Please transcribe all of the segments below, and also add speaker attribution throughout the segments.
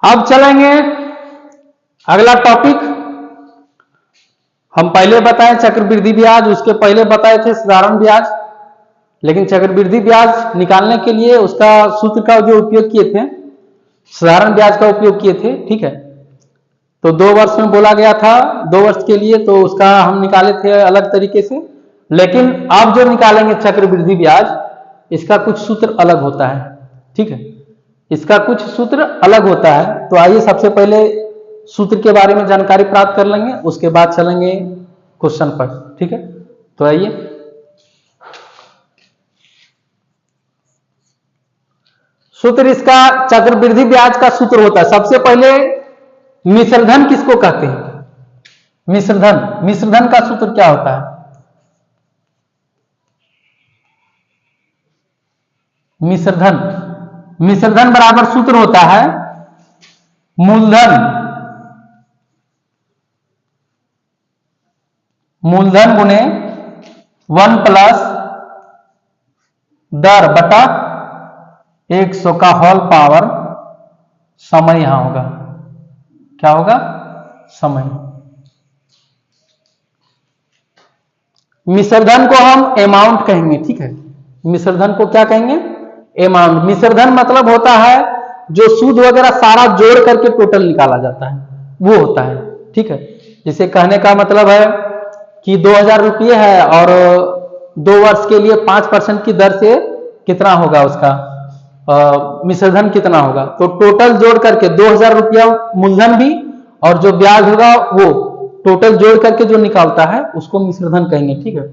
Speaker 1: अब चलेंगे अगला टॉपिक। हम पहले बताए चक्रवृद्धि ब्याज, उसके पहले बताए थे साधारण ब्याज। लेकिन चक्रवृद्धि ब्याज निकालने के लिए उसका सूत्र का जो उपयोग किए थे, साधारण ब्याज का उपयोग किए थे। ठीक है, तो 2 वर्ष में बोला गया था, 2 वर्ष के लिए, तो उसका हम निकाले थे अलग तरीके से। लेकिन अब जो निकालेंगे चक्रवृद्धि ब्याज, इसका कुछ सूत्र अलग होता है। ठीक है, इसका कुछ सूत्र अलग होता है। तो आइए सबसे पहले सूत्र के बारे में जानकारी प्राप्त कर लेंगे, उसके बाद चलेंगे क्वेश्चन पर। ठीक है, तो आइए सूत्र इसका चक्रवृद्धि ब्याज का सूत्र होता है। सबसे पहले मिश्रधन किसको कहते हैं? मिश्रधन, मिश्रधन का सूत्र क्या होता है? मिश्रधन, मिश्रधन बराबर सूत्र होता है मूलधन, मूलधन गुने 1 प्लस दर बटा 100 का होल पावर, समय यहां होगा, क्या होगा? समय। मिश्रधन को हम अमाउंट कहेंगे। ठीक है, मिश्रधन को क्या कहेंगे? अमाउंट। मिश्रधन मतलब होता है जो सूद वगैरह सारा जोड़ करके टोटल निकाला जाता है, वो होता है। ठीक है, जिसे कहने का मतलब है कि 2000 रुपये है और 2 वर्ष के लिए 5% की दर से कितना होगा उसका मिश्रधन कितना होगा? तो टोटल जोड़ करके 2000 रुपया मूलधन भी और जो ब्याज होगा वो टोटल जोड़ करके जो निकालता है उसको मिश्रधन कहेंगे। ठीक है,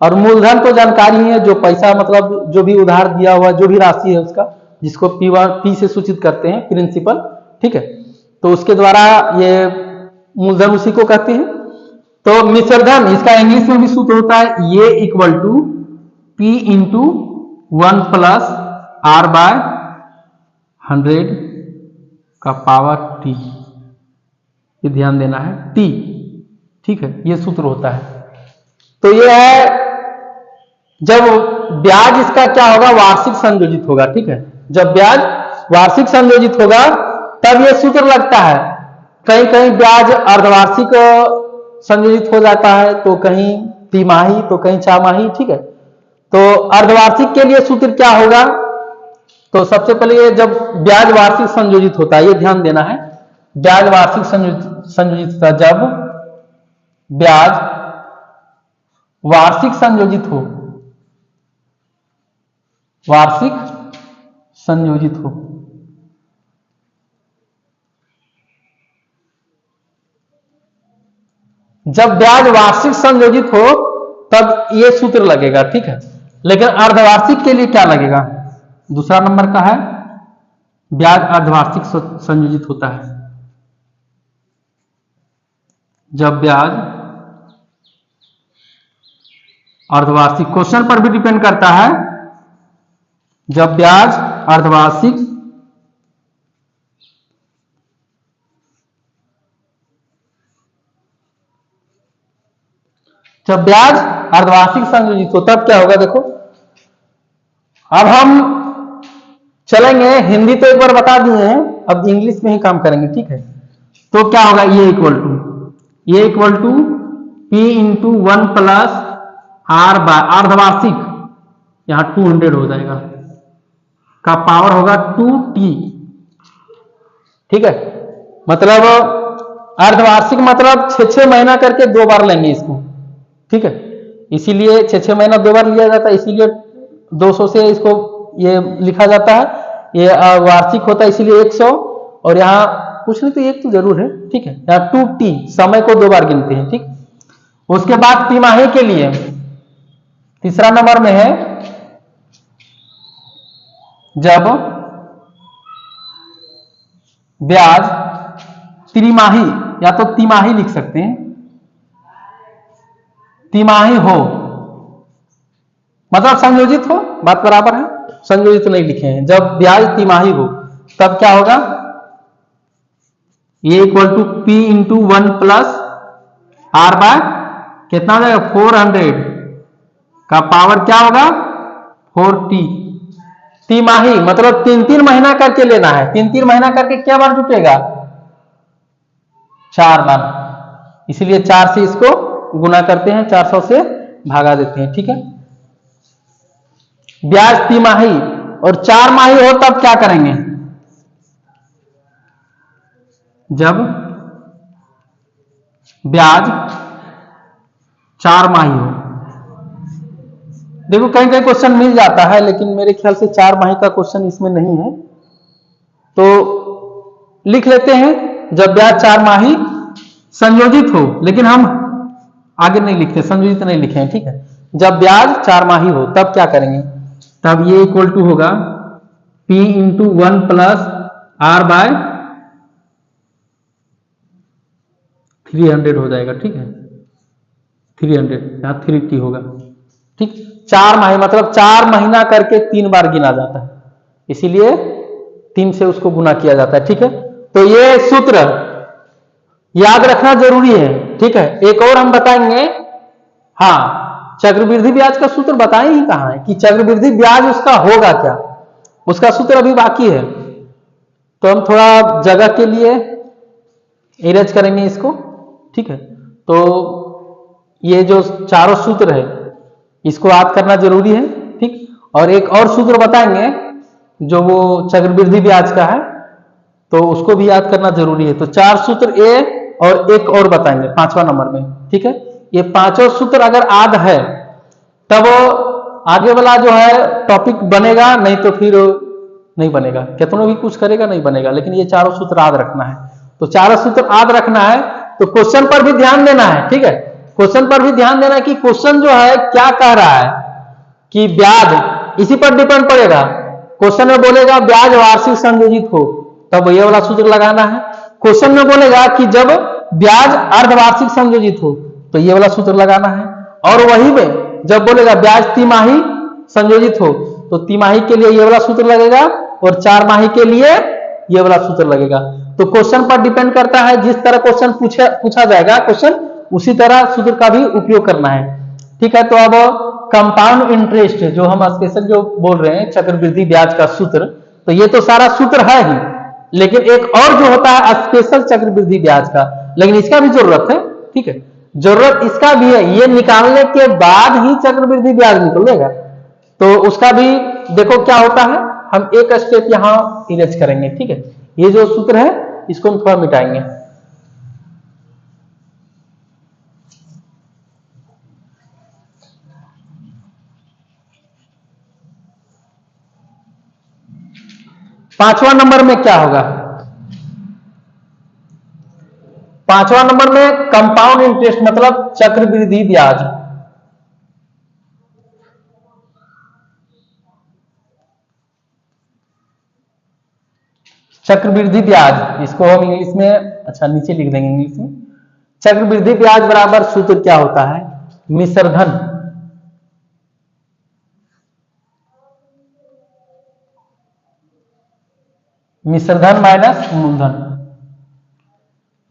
Speaker 1: और मूलधन तो जानकारी है, जो पैसा मतलब जो भी उधार दिया हुआ जो भी राशि है उसका, जिसको पी से सूचित करते हैं, प्रिंसिपल। ठीक है, तो उसके द्वारा ये मूलधन उसी को कहते हैं। तो मिश्रधन, इसका इंग्लिश में भी सूत्र होता है ये equal to P into 1 plus R by 100 का पावर टी। ये ध्यान देना है, टी। ठीक है, ये सूत्र होता है। तो ये है जब ब्याज इसका क्या होगा? वार्षिक संयोजित होगा। ठीक है, जब ब्याज वार्षिक संयोजित होगा तब ये सूत्र लगता है। कहीं कहीं ब्याज अर्धवार्षिक संयोजित हो जाता है, तो कहीं तिमाही, तो कहीं छमाही। ठीक है, तो अर्धवार्षिक के लिए सूत्र क्या होगा? तो सबसे पहले ये जब ब्याज वार्षिक संयोजित होता है, ये ध्यान देना है, ब्याज वार्षिक संयोजित होता है जब ब्याज वार्षिक संयोजित हो, वार्षिक संयोजित हो। जब ब्याज वार्षिक संयोजित हो तब ये सूत्र लगेगा। ठीक है, लेकिन अर्धवार्षिक के लिए क्या लगेगा? दूसरा नंबर का है ब्याज अर्धवार्षिक संयोजित होता है जब ब्याज अर्धवार्षिक, क्वेश्चन पर भी डिपेंड करता है, जब ब्याज अर्धवार्षिक संयोजित हो तब क्या होगा? देखो, अब हम चलेंगे, हिंदी तो एक बार बता दिए हैं, अब इंग्लिश में ही काम करेंगे। ठीक है, तो क्या होगा? ये equal to P into 1 plus R by अर्धवार्षिक, यहां 200 हो जाएगा, का पावर होगा 2t। ठीक है, मतलब अर्धवार्षिक मतलब 6-6 महीना करके 2 बार लेंगे इसको। ठीक है, इसीलिए 6-6 महीना 2 बार लिया जाता है, इसीलिए 200 से इसको ये लिखा जाता है। ये वार्षिक होता है इसीलिए 100, और यहाँ कुछ नहीं तो एक तो जरूर है। ठीक है, यहाँ 2t, समय को 2 बार गिनते हैं। ठीक, उसके बाद तिमाही के लिए तीसरा नंबर में है जब ब्याज त्रिमाही, या तो तिमाही लिख सकते हैं, तिमाही हो मतलब संयोजित हो, बात बराबर है, संयोजित नहीं लिखे हैं। जब ब्याज तिमाही हो तब क्या होगा? ये equal to P into 1 plus R by कितना हो जाएगा? 400 का पावर क्या होगा? 4t। तिमाही मतलब 3-3 महीना करके लेना है। 3-3 महीना करके क्या बार जुटेगा? 4 बार। इसीलिए 4 से इसको गुना करते हैं, 400 से भागा देते हैं। ठीक है, ब्याज तिमाही और 4 माही हो तब क्या करेंगे? जब ब्याज 4 माही हो। देखो कहीं कहीं क्वेश्चन मिल जाता है, लेकिन मेरे ख्याल से 4 माही का क्वेश्चन इसमें नहीं है, तो लिख लेते हैं जब ब्याज 4 माही संयोजित हो, लेकिन हम आगे नहीं लिखते, संयोजित नहीं लिखे हैं। ठीक है, जब ब्याज 4 माही हो तब क्या करेंगे? तब ये इक्वल टू होगा P into 1 plus R by 300 हो जाएगा। ठीक है, 300 यहां 3T होगा। ठीक, 4 माही मतलब 4 महीना करके 3 बार गिना जाता है, इसीलिए 3 से उसको गुना किया जाता है। ठीक है, तो ये सूत्र याद रखना जरूरी है। ठीक है, एक और हम बताएंगे। हाँ, चक्रवृद्धि ब्याज का सूत्र बताएं ही कहां है कि चक्रवृद्धि ब्याज उसका होगा क्या, उसका सूत्र अभी बाकी है। तो हम थोड़ा जगह के लिए इरेज करेंगे इसको। ठीक है, तो ये जो चारों सूत्र है इसको याद करना जरूरी है। ठीक, और एक और सूत्र बताएंगे जो वो चक्रवृद्धि ब्याज का है, तो उसको भी याद करना जरूरी है। तो 4 सूत्र ए और एक और बताएंगे 5वां नंबर में। ठीक है, ये 5 सूत्र अगर याद है तब आगे वाला जो है टॉपिक बनेगा, नहीं तो फिर नहीं बनेगा। कितना भी कुछ करेगा नहीं बनेगा, लेकिन ये 4 सूत्र याद रखना है। तो 4 सूत्र याद रखना है तो क्वेश्चन पर भी ध्यान देना है। ठीक है, क्वेश्चन पर भी ध्यान देना है कि क्वेश्चन जो है क्या कह रहा है कि ब्याज, इसी पर डिपेंड पड़ेगा। क्वेश्चन में बोलेगा ब्याज वार्षिक संयोजित हो, तब ये वाला सूत्र लगाना है। क्वेश्चन में बोलेगा कि जब ब्याज अर्धवार्षिक संयोजित हो, तो ये वाला सूत्र लगाना है। और वही में जब बोलेगा ब्याज तिमाही संयोजित हो, तो तिमाही के लिए ये वाला सूत्र लगेगा और 4 माही के लिए ये वाला सूत्र लगेगा। तो क्वेश्चन पर डिपेंड करता है, जिस तरह क्वेश्चन पूछा जाएगा क्वेश्चन, उसी तरह सूत्र का भी उपयोग करना है। ठीक है, तो अब कंपाउंड इंटरेस्ट जो हम स्पेशल जो बोल रहे हैं चक्रवृद्धि ब्याज का सूत्र, तो ये तो सारा सूत्र है ही, लेकिन एक और जो होता है स्पेशल चक्रवृद्धि ब्याज का, लेकिन इसका भी जरूरत है। ठीक है, जरूरत इसका भी है, ये निकालने के बाद ही चक्रवृद्धि ब्याज निकलेगा। तो उसका भी देखो क्या होता है, हम एक स्टेप यहां इरेज करेंगे। ठीक है, ये जो सूत्र है इसको हम थोड़ा मिटाएंगे। पांचवा नंबर में क्या होगा? 5वां नंबर में कंपाउंड इंटरेस्ट मतलब चक्रवृद्धि ब्याज। चक्रवृद्धि ब्याज, इसको हम इंग्लिश में, अच्छा नीचे लिख देंगे इंग्लिश में। चक्रवृद्धि ब्याज बराबर सूत्र क्या होता है? मिश्रधन मिश्रधन माइनस मूलधन।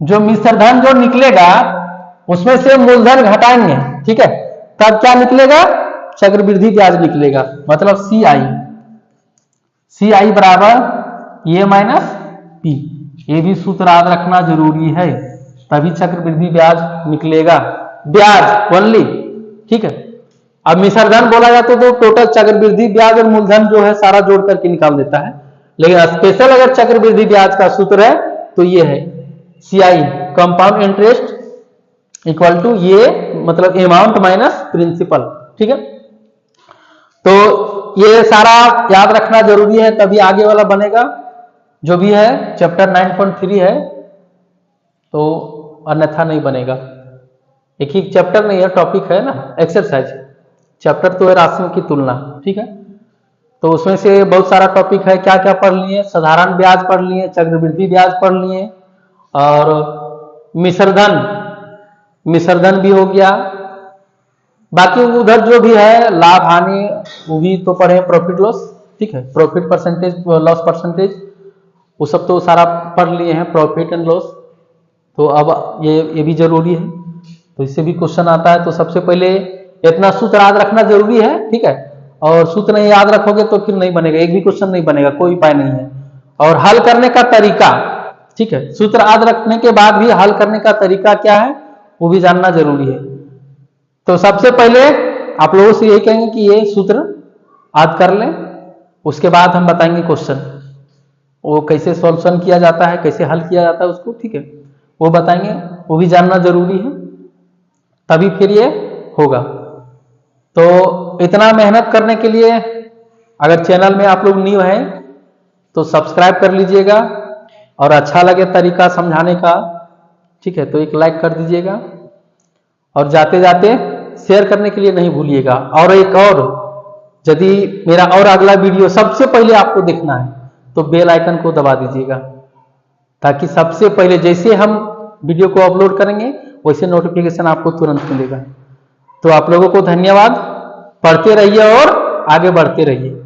Speaker 1: जो मिश्रधन जो निकलेगा उसमें से मूलधन घटाएंगे। ठीक है, तब क्या निकलेगा? चक्रवृद्धि ब्याज निकलेगा। मतलब CI बराबर ए माइनस पी। ये भी सूत्र याद रखना जरूरी है, तभी चक्रवृद्धि ब्याज निकलेगा। ब्याज ओनली। ठीक है, अब मिश्रधन बोला जाता तो टोटल चक्रवृद्धि ब्याज और मूलधन जो है सारा जोड़ करके निकाल देता है, लेकिन स्पेशल अगर चक्रवृद्धि ब्याज का सूत्र है तो ये है CI compound interest equal to ये मतलब अमाउंट माइनस प्रिंसिपल। ठीक है, तो ये सारा याद रखना जरूरी है, तभी आगे वाला बनेगा। जो भी है चैप्टर 9.3 है, तो अन्यथा नहीं बनेगा। एक ही चैप्टर नहीं है, टॉपिक है ना, एक्सरसाइज। चैप्टर तो है राशियों की तुलना। ठीक है, तो उसमें से बहुत सारा टॉपिक है। क्या क्या पढ़ लिए? साधारण ब्याज पढ़ लिए, चक्रवृद्धि ब्याज पढ़ लिए, और मिश्रधन भी हो गया। बाकी उधर जो भी है लाभ हानि वो भी तो पढ़े, प्रॉफिट लॉस। ठीक है, प्रॉफिट परसेंटेज, लॉस परसेंटेज, वो सब तो सारा पढ़ लिए हैं, प्रॉफिट एंड लॉस। तो अब ये भी जरूरी है, तो इससे भी क्वेश्चन आता है। तो सबसे पहले इतना सूत्र याद रखना जरूरी है। ठीक है, और सूत्र नहीं याद रखोगे तो फिर नहीं बनेगा, एक भी क्वेश्चन नहीं बनेगा, कोई उपाय नहीं है। और हल करने का तरीका, ठीक है, सूत्र याद रखने के बाद भी हल करने का तरीका क्या है वो भी जानना जरूरी है। तो सबसे पहले आप लोगों से यही कहेंगे कि ये सूत्र याद कर लें, उसके बाद हम बताएंगे क्वेश्चन वो कैसे सॉल्यूशन किया जाता है, कैसे हल किया जाता है उसको, ठीक है, वो बताएंगे, वो भी जानना जरूरी है, तभी फिर ये होगा। तो इतना मेहनत करने के लिए अगर चैनल में आप लोग न्यू हैं तो सब्सक्राइब कर लीजिएगा, और अच्छा लगे तरीका समझाने का, ठीक है, तो एक लाइक कर दीजिएगा, और जाते जाते शेयर करने के लिए नहीं भूलिएगा। और एक और, यदि मेरा और अगला वीडियो सबसे पहले आपको देखना है तो बेल आइकन को दबा दीजिएगा, ताकि सबसे पहले जैसे हम वीडियो को अपलोड करेंगे वैसे नोटिफिकेशन आपको तुरंत मिलेगा। तो आप लोगों को धन्यवाद, पढ़ते रहिए और आगे बढ़ते रहिए।